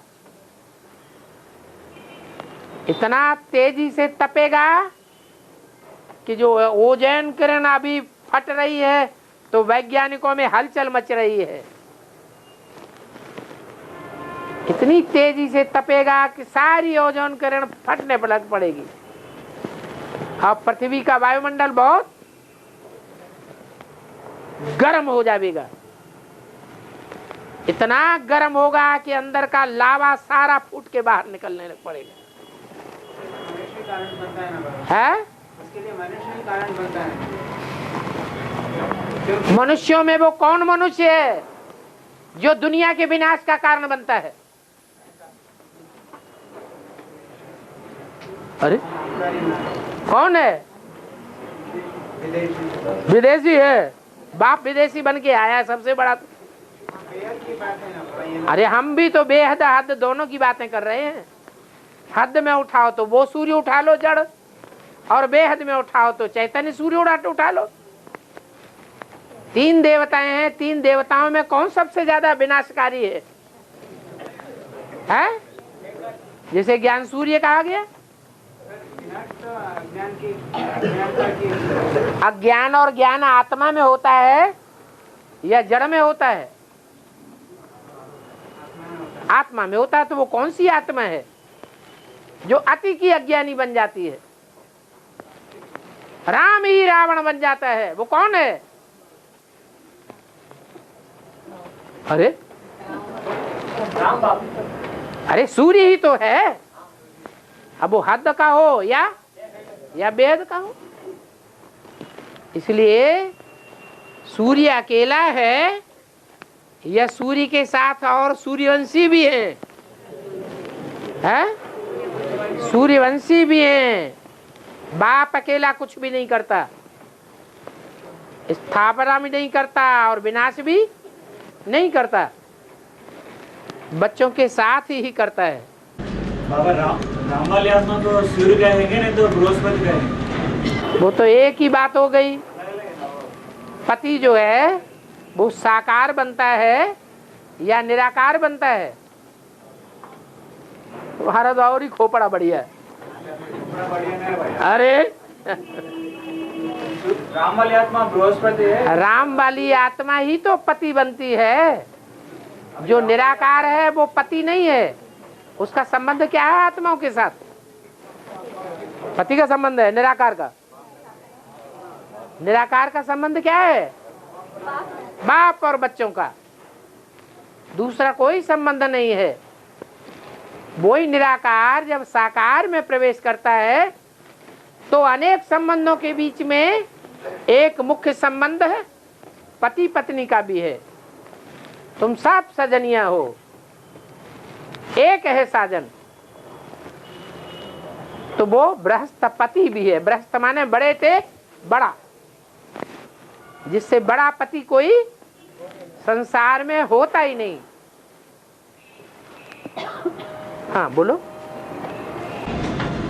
इतना तेजी से तपेगा कि जो ओजोन किरण अभी फट रही है तो वैज्ञानिकों में हलचल मच रही है। इतनी तेजी से तपेगा कि सारी ओजोन किरण फटने पर लग पड़ेगी। अब पृथ्वी का वायुमंडल बहुत गर्म हो जाएगा, इतना गर्म होगा कि अंदर का लावा सारा फूट के बाहर निकलने लग पड़ेगा। है उसके लिए मनुष्य कारण बनता है। मनुष्यों में वो कौन मनुष्य है जो दुनिया के विनाश का कारण बनता है? अरे कौन है? विदेशी है। बाप विदेशी बन के आया है सबसे बड़ा। अरे हम भी तो बेहद हद दोनों की बातें कर रहे हैं। हद में उठाओ तो वो सूर्य उठा लो जड़, और बेहद में उठाओ तो चैतन्य सूर्य उठा लो। तीन देवताएं हैं, तीन देवताओं में कौन सबसे ज्यादा विनाशकारी है? है? जिसे ज्ञान सूर्य कहा गया। अज्ञान और ज्ञान आत्मा में होता है या जड़ में होता है? आत्मा में होता है। तो वो कौन सी आत्मा है जो अति की अज्ञानी बन जाती है? राम ही रावण बन जाता है। वो कौन है? अरे राम बाबू, अरे सूर्य ही तो है। अब वो हद का हो या बेहद का हो। इसलिए सूर्य अकेला है या सूर्य के साथ और सूर्यवंशी भी हैं? सूर्यवंशी भी हैं। बाप अकेला कुछ भी नहीं करता, स्थापना भी नहीं करता और विनाश भी नहीं करता, बच्चों के साथ ही करता है। बाबा राम वाली आत्मा तो सूर्य कहेंगे, नहीं तो बृहस्पति कहेंगे। वो तो एक ही बात हो गई। पति जो है वो साकार बनता है या निराकार बनता है? तुम्हारा तो और ही खोपड़ा बढ़िया है। अरे राम वाली आत्मा बृहस्पति है। राम वाली आत्मा ही तो पति बनती है। जो निराकार है वो पति नहीं है। उसका संबंध क्या है आत्माओं के साथ? पति का संबंध है। निराकार का संबंध क्या है? बाप और बच्चों का, दूसरा कोई संबंध नहीं है। वही निराकार जब साकार में प्रवेश करता है तो अनेक संबंधों के बीच में एक मुख्य संबंध है, पति पत्नी का भी है। तुम सब सजनिया हो, एक है साजन। तो वो बृहस्पति भी है। बृहस्पति माने बड़े थे, बड़ा, जिससे बड़ा पति कोई संसार में होता ही नहीं। हाँ बोलो।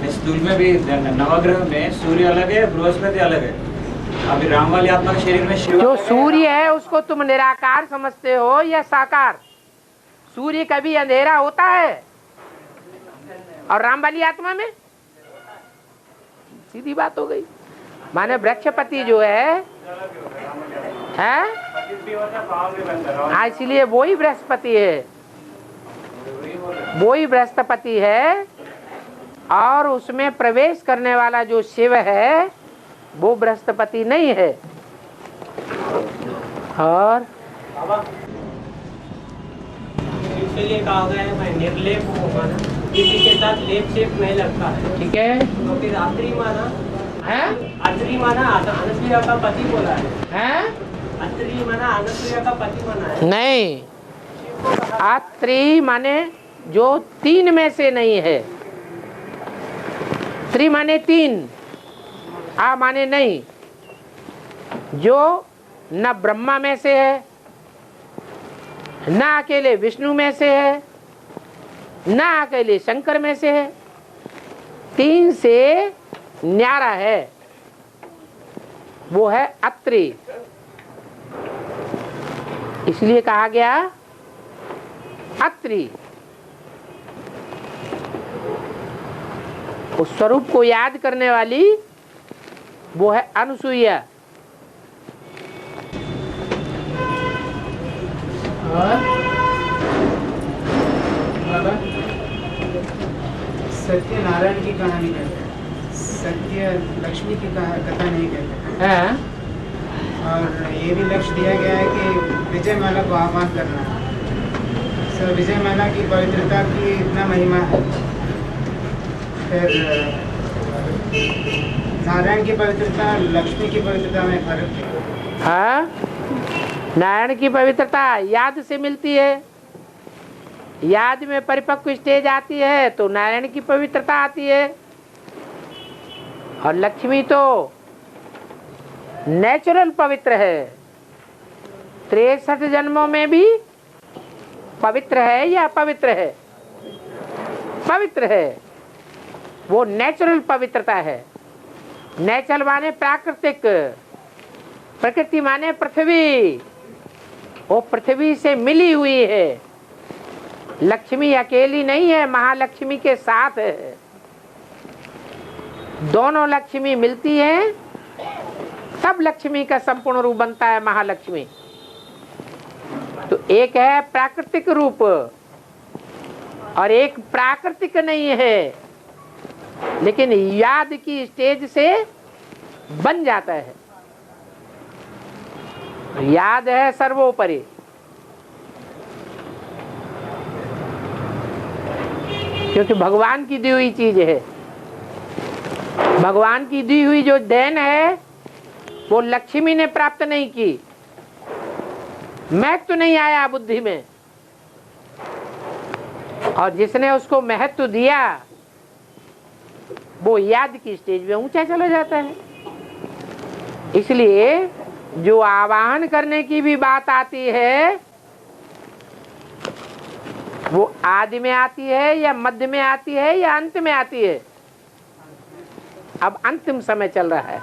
इस स्थूल में भी नवग्रह में सूर्य अलग है, बृहस्पति अलग है। अभी राम वाली आत्मा के शरीर में शिव। जो सूर्य है उसको तुम निराकार समझते हो या साकार? सूर्य कभी अंधेरा होता है? और राम वाली आत्मा में? सीधी बात हो गई। माने वृक्षपति जो है हाँ, इसलिए वही बृहस्पति है। वही बृहस्पति है। और उसमें प्रवेश करने वाला जो शिव है वो बृहस्पति नहीं है। और बाबा इसलिए कहा गया है मैं निर्लेप हूँ माना, किसी के साथ लेप शेप नहीं लगता है। ठीक है, तो फिर आत्री माना हैं? आत्री माना अनुसुईया का पति बोला है। हैं? आत्री माना अनुसुईया का पति माना है। नहीं, आत्री माने जो तीन में से नहीं है। त्रि माने तीन, आ माने नहीं, जो न ब्रह्मा में से है, न अकेले विष्णु में से है, न अकेले शंकर में से है, तीन से न्यारा है, वो है अत्रि। इसलिए कहा गया अत्रि। उस स्वरूप को याद करने वाली वो है अनुसुईया। और बाबा सत्यनारायण की कहानी कहते हैं, सत्य लक्ष्मी की कथा नहीं कहते हैं। और ये भी लक्ष्य दिया गया है कि विजय माला को आह्वान करना है। सर विजय माला की पवित्रता की इतना महिमा है। फिर नारायण की पवित्रता लक्ष्मी की पवित्रता में फर्क है। हाँ, नारायण की पवित्रता याद से मिलती है। याद में परिपक्व स्टेज आती है तो नारायण की पवित्रता आती है। और लक्ष्मी तो नेचुरल पवित्र है। 63 जन्मों में भी पवित्र है या अपवित्र है? पवित्र है। वो नेचुरल पवित्रता है। नेचुरल माने प्राकृतिक, प्रकृति माने पृथ्वी, वो पृथ्वी से मिली हुई है। लक्ष्मी अकेली नहीं है, महालक्ष्मी के साथ है। दोनों लक्ष्मी मिलती हैं तब लक्ष्मी का संपूर्ण रूप बनता है महालक्ष्मी। तो एक है प्राकृतिक रूप और एक प्राकृतिक नहीं है, लेकिन याद की स्टेज से बन जाता है। याद है सर्वोपरि। क्योंकि भगवान की दी हुई चीज है। भगवान की दी हुई जो देन है वो लक्ष्मी ने प्राप्त नहीं की। महत्व तो नहीं आया बुद्धि में, और जिसने उसको महत्व दिया वो याद की स्टेज में ऊंचा चला जाता है। इसलिए जो आवाहन करने की भी बात आती है वो आदि में आती है या मध्य में आती है या अंत में आती है? अब अंतिम समय चल रहा है।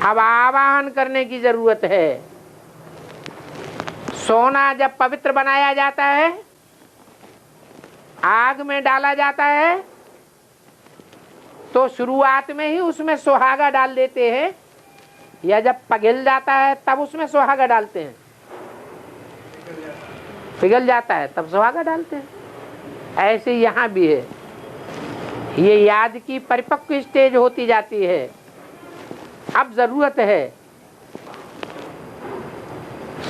अब आवाहन करने की जरूरत है। सोना जब पवित्र बनाया जाता है, आग में डाला जाता है, तो शुरुआत में ही उसमें सुहागा डाल देते हैं, या जब पिघल जाता है तब उसमें सुहागा डालते हैं? पिघल जाता है तब सुहागा डालते हैं। ऐसे यहाँ भी है। ये याद की परिपक्व स्टेज होती जाती है। अब जरूरत है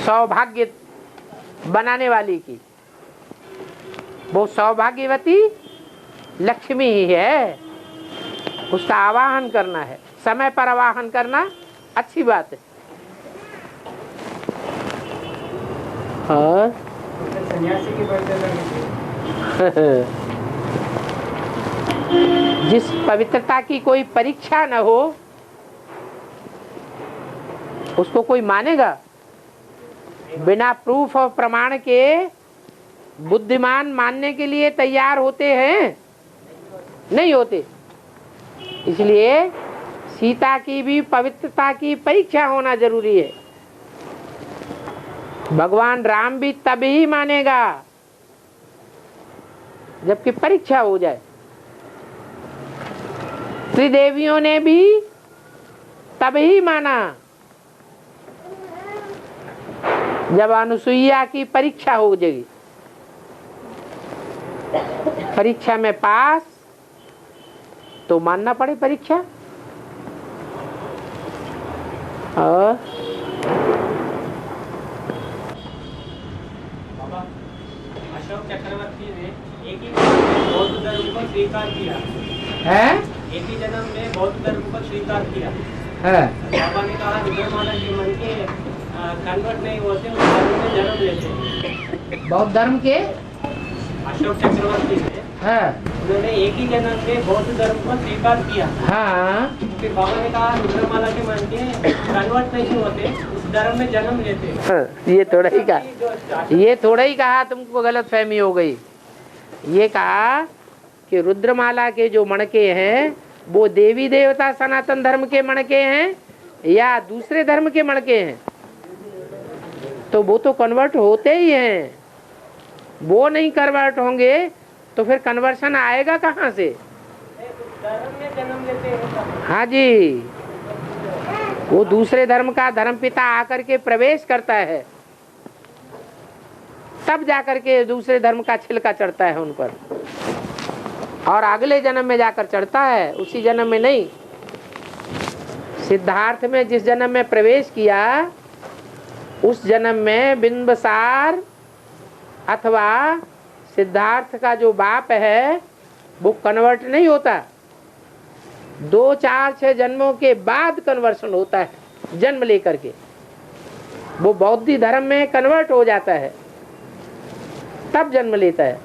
सौभाग्य बनाने वाली की। वो सौभाग्यवती लक्ष्मी ही है। उसका आवाहन करना है, समय पर आवाहन करना अच्छी बात है। और सन्यासी की पवित्रता जिस पवित्रता की कोई परीक्षा न हो उसको कोई मानेगा? बिना प्रूफ और प्रमाण के बुद्धिमान मानने के लिए तैयार होते हैं? नहीं होते। इसलिए सीता की भी पवित्रता की परीक्षा होना जरूरी है। भगवान राम भी तभी मानेगा जबकि परीक्षा हो जाए। त्रिदेवियों ने भी तभी माना जब अनुसुईया की परीक्षा हो जाएगी। परीक्षा में पास तो मानना पड़े परीक्षा। और बाबा, अशोक चक्रवर्ती ने एक ही जन्म में बौद्ध धर्म को स्वीकार किया है एक ही जन्म में बौद्ध धर्म को स्वीकार किया। है बाबा ने कहा रुद्रमाला के मन के कन्वर्ट नहीं होते, उस धर्म में जन्म लेते। बौद्ध धर्म के अशोक चक्रवर्ती ने है उन्होंने एक ही जन्म में बौद्ध धर्म को स्वीकार किया। हाँ फिर बाबा ने कहा रुद्रमाला के मन के कन्वर्ट नहीं होते, उस धर्म में जन्म लेते। ये थोड़ा ही कहा तुमको गलत फहमी हो गई। ये कहा कि रुद्रमाला के जो मणके हैं वो देवी देवता सनातन धर्म के मणके हैं या दूसरे धर्म के मणके हैं, तो वो तो कन्वर्ट होते ही हैं। वो नहीं कन्वर्ट होंगे तो फिर कन्वर्शन आएगा कहाँ से? धर्म में जन्म लेते हैं। हाँ जी, वो दूसरे धर्म का धर्मपिता आकर के प्रवेश करता है, तब जाकर के दूसरे धर्म का छिलका चढ़ता है उन पर, और अगले जन्म में जाकर चढ़ता है, उसी जन्म में नहीं। सिद्धार्थ में जिस जन्म में प्रवेश किया उस जन्म में बिंबसार अथवा सिद्धार्थ का जो बाप है वो कन्वर्ट नहीं होता। 2, 4, 6 जन्मों के बाद कन्वर्शन होता है। जन्म लेकर के वो बौद्ध धर्म में कन्वर्ट हो जाता है, तब जन्म लेता है।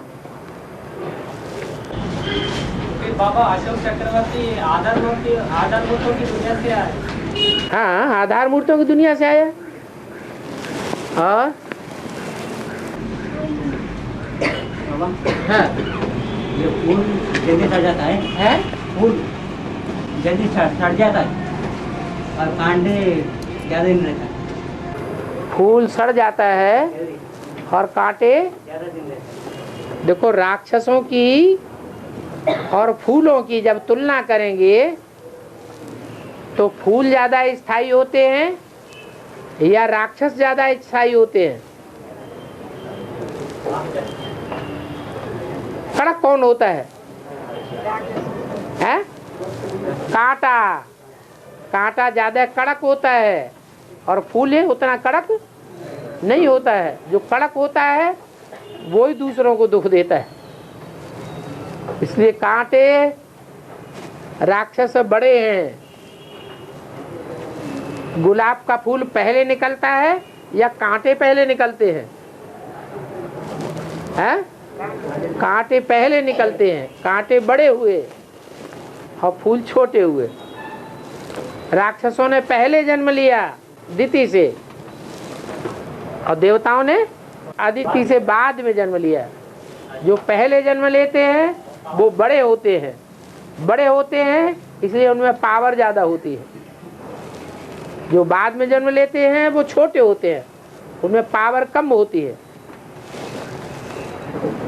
फिर बाबा अशोक चक्रवर्ती आधार मूर्तों की दुनिया से आए। हाँ, आधार मूर्तों की दुनिया से आया। और हाँ, ये फूल जल्दी सड़ जाता है फूल जल्दी सड़ जाता है और कांटे ज़्यादा दिन रहता है। फूल सड़ जाता है और कांटे ज़्यादा दिन रहता है। देखो, राक्षसों की और फूलों की जब तुलना करेंगे तो फूल ज्यादा स्थायी होते हैं या राक्षस ज्यादा स्थायी होते हैं? कड़क कौन होता है? हैं? कांटा ज्यादा कड़क होता है और फूल है उतना कड़क नहीं होता है। जो कड़क होता है वो ही दूसरों को दुख देता है। इसलिए कांटे राक्षस बड़े हैं। गुलाब का फूल पहले निकलता है या कांटे पहले निकलते हैं? हैं? कांटे पहले निकलते हैं। कांटे बड़े हुए और फूल छोटे हुए। राक्षसों ने पहले जन्म लिया दिति से और देवताओं ने अदिति से बाद में जन्म लिया। जो पहले जन्म लेते हैं वो बड़े होते हैं। बड़े होते हैं इसलिए उनमें पावर ज्यादा होती है। जो बाद में जन्म लेते हैं वो छोटे होते हैं, उनमें पावर कम होती है।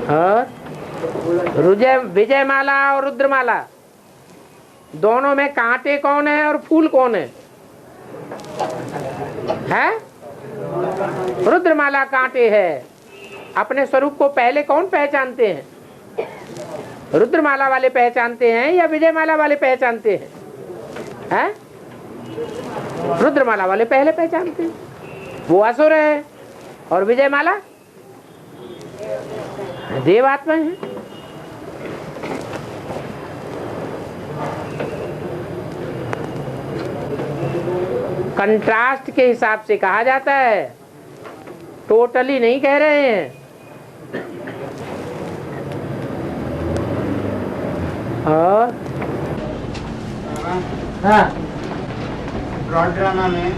और विजयमाला और रुद्रमाला दोनों में कांटे कौन है और फूल कौन है? हैं? रुद्रमाला कांटे है। अपने स्वरूप को पहले कौन पहचानते हैं? रुद्रमाला वाले पहचानते हैं या विजयमाला वाले पहचानते हैं? हैं? रुद्रमाला वाले पहले पहचानते हैं, वो असुर है, और विजयमाला देवात्मा है। कंट्रास्ट के हिसाब से कहा जाता है, टोटली नहीं कह रहे हैं। और हाँ, ब्रॉड ड्रामा में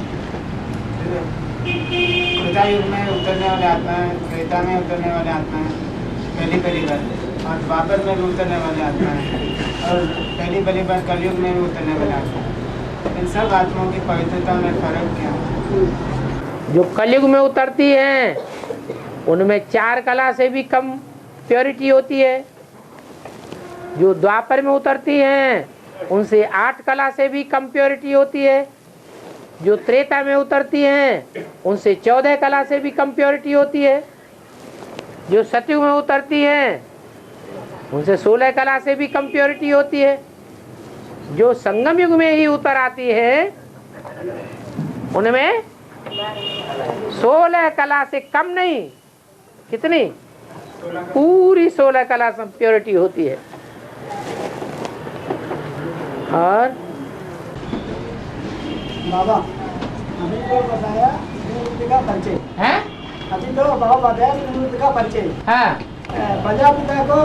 त्रेता युग में उतरने वाले आत्मा है, त्रेता में उतरने वाले आत्मा है पहली बार, और द्वापर में भी उतरने वाले आत्मा है, और पहली बार कलयुग में भी उतरने वाले आत्मा है। इन सब आत्माओं की पवित्रता में फर्क क्या है? जो कलयुग में उतरती हैं उनमें 4 कला से भी कम प्योरिटी होती है। जो द्वापर में उतरती हैं उनसे 8 कला से भी कम प्योरिटी होती है। जो त्रेता में उतरती हैं उनसे 14 कला से भी कम प्योरिटी होती है। जो सतयुग में उतरती हैं उनसे 16 कला से भी कम प्योरिटी होती है। जो संगम युग में ही उतर आती है उनमें 16 कला से कम नहीं, कितनी? पूरी 16 कला से प्योरिटी होती है। और बाबा अभी तो बताया मूर्ति का परिचय है, अभी तो बाबा बताया मूर्ति का परिचय। हाँ प्रजापिता को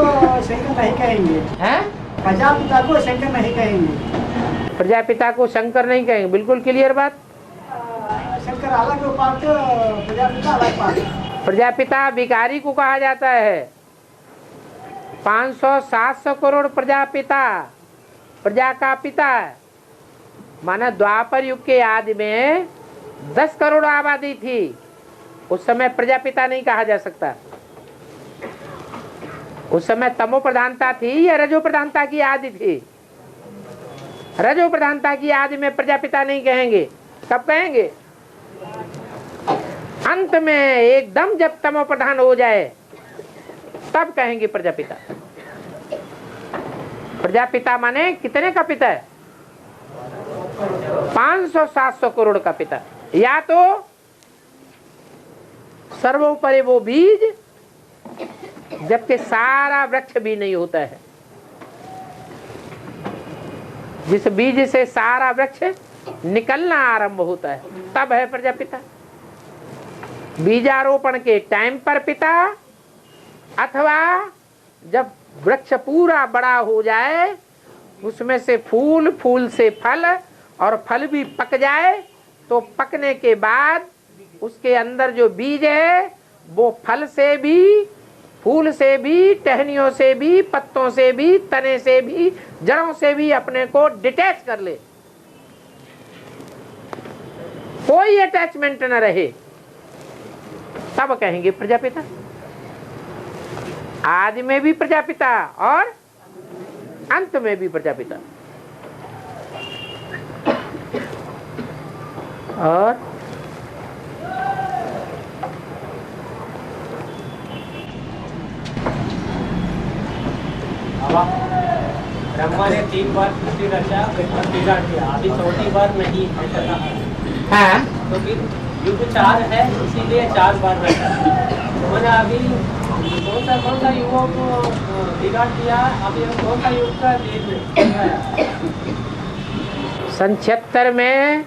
शंकर नहीं कहेंगे, है, प्रजापिता को शंकर नहीं कहेंगे, प्रजापिता को शंकर नहीं कहेंगे, बिल्कुल क्लियर बात। शंकर अलग पार्ट, प्रजापिता अलग पार्ट। प्रजापिता भिखारी को कहा जाता है। 500-700 करोड़ प्रजापिता, प्रजा का पिता है। माना द्वापर युग के आदि में 10 करोड़ आबादी थी, उस समय प्रजापिता नहीं कहा जा सकता। उस समय तमो प्रधानता थी या रजो प्रधानता की आदि थी? रजो प्रधानता की आदि में प्रजापिता नहीं कहेंगे। कब कहेंगे? अंत में एकदम जब तमो प्रधान हो जाए तब कहेंगे प्रजापिता। प्रजापिता माने कितने का पिता है? 500-700 करोड़ का पिता। या तो सर्वोपरि वो बीज जबकि सारा वृक्ष भी नहीं होता है, जिस बीज से सारा वृक्ष निकलना आरंभ होता है, तब है प्रजापिता। बीजारोपण के टाइम पर पिता, अथवा जब वृक्ष पूरा बड़ा हो जाए, उसमें से फूल, फूल से फल और फल भी पक जाए, तो पकने के बाद उसके अंदर जो बीज है वो फल से भी, फूल से भी, टहनियों से भी, पत्तों से भी, तने से भी, जड़ों से भी अपने को डिटैच कर ले, कोई अटैचमेंट न रहे, तब कहेंगे प्रजापिता। आदि में भी प्रजापिता और अंत में भी प्रजापिता। और ब्रह्मा ने 3 बार सृष्टि रचा और बिगाड़ दिया, अभी 4थी बार नहीं ऐसा कहा। हाँ, तो फिर युग 4 है, इसीलिए 4 बार रचा। मैंने अभी कौन सा युगों को बिगाड़ दिया, अभी कौन सा युग का सन 76 में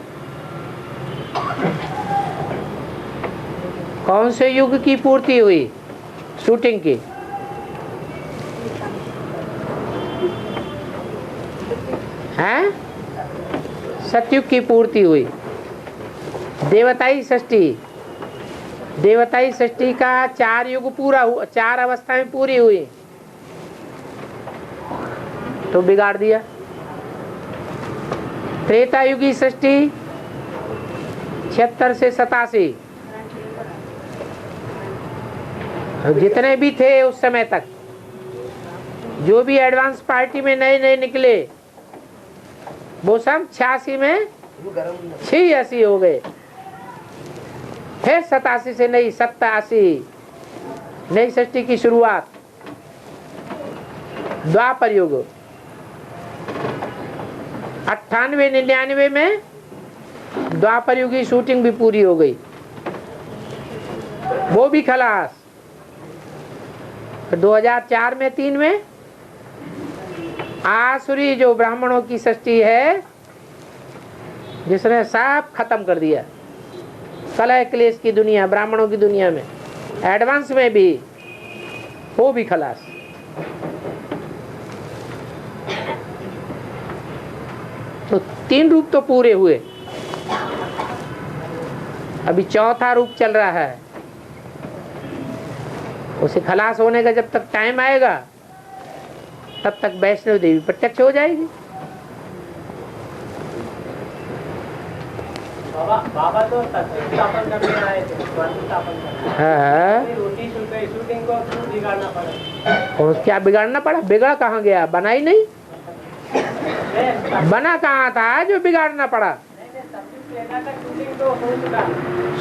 कौन से युग की पूर्ति हुई शूटिंग की? हैं? सतयुग की पूर्ति हुई। देवताई षष्ठी, देवताई षष्ठी का 4 युग पूरा हुआ, 4 अवस्थाएं पूरी हुई, तो बिगाड़ दिया। त्रेता युगी षष्ठी 76 से 87, जितने भी थे उस समय तक, जो भी एडवांस पार्टी में नए नए निकले, वो सब 86 में 86 हो गए। फिर 87 से नई 87 नई षष्ठी की शुरुआत। द्वापर युग 98-99 में द्वापर युग की शूटिंग भी पूरी हो गई, वो भी खलास। 2004 में 3 में आसुरी जो ब्राह्मणों की षष्ठी है, जिसने सब खत्म कर दिया, कलह क्लेश की दुनिया, ब्राह्मणों की दुनिया में एडवांस में भी, वो भी खलास। तो 3 रूप तो पूरे हुए, अभी 4था रूप चल रहा है। उसे खलास होने का जब तक टाइम आएगा, तब तक वैष्णव देवी प्रत्यक्ष हो जाएगी। बाबा तो स्थापन करने आए थे, स्थापन करने। हाँ, शूटिंग को क्यों बिगाड़ना पड़ा? और क्या बिगाड़ना पड़ा? बिगड़ कहाँ गया? बना ही नहीं। बना कहाँ था जो बिगाड़ना पड़ा?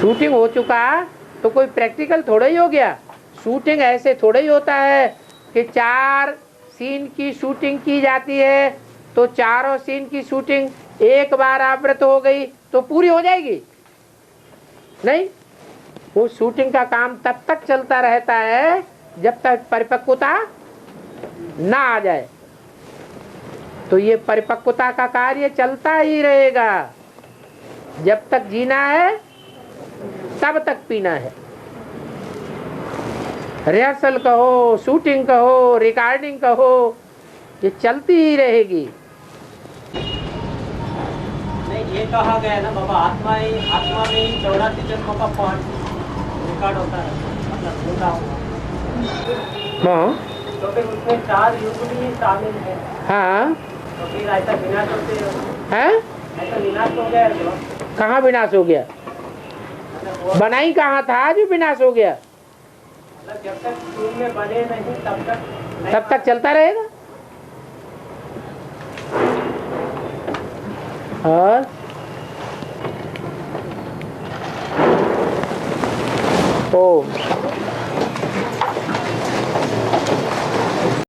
शूटिंग हो चुका तो कोई प्रैक्टिकल थोड़ा ही हो गया। शूटिंग ऐसे थोड़ा ही होता है कि 4 सीन की शूटिंग की जाती है, तो चारों सीन की शूटिंग एक बार आवृत हो गई तो पूरी हो जाएगी। नहीं, वो शूटिंग का काम तब तक चलता रहता है जब तक परिपक्वता ना आ जाए। तो ये परिपक्वता का कार्य चलता ही रहेगा। जब तक जीना है तब तक पीना है। रिहर्सल कहो, शूटिंग कहो, रिकॉर्डिंग कहो, ये चलती ही रहेगी। नहीं, ये कहा गया है ना बाबा, आत्मा में ही 84 जन्मों का पॉइंट रिकॉर्ड होता है, मतलब होता होगा। तो फिर उसमें 4 युग भी शामिल है। हाँ, तो फिर ऐसा विनाश होते है, ऐसा विनाश हो गया जो। कहाँ विनाश हो गया? मतलब बनाई कहाँ था जो विनाश हो गया? जब तक शुरू में बने नहीं तब तक चलता रहेगा। और ओम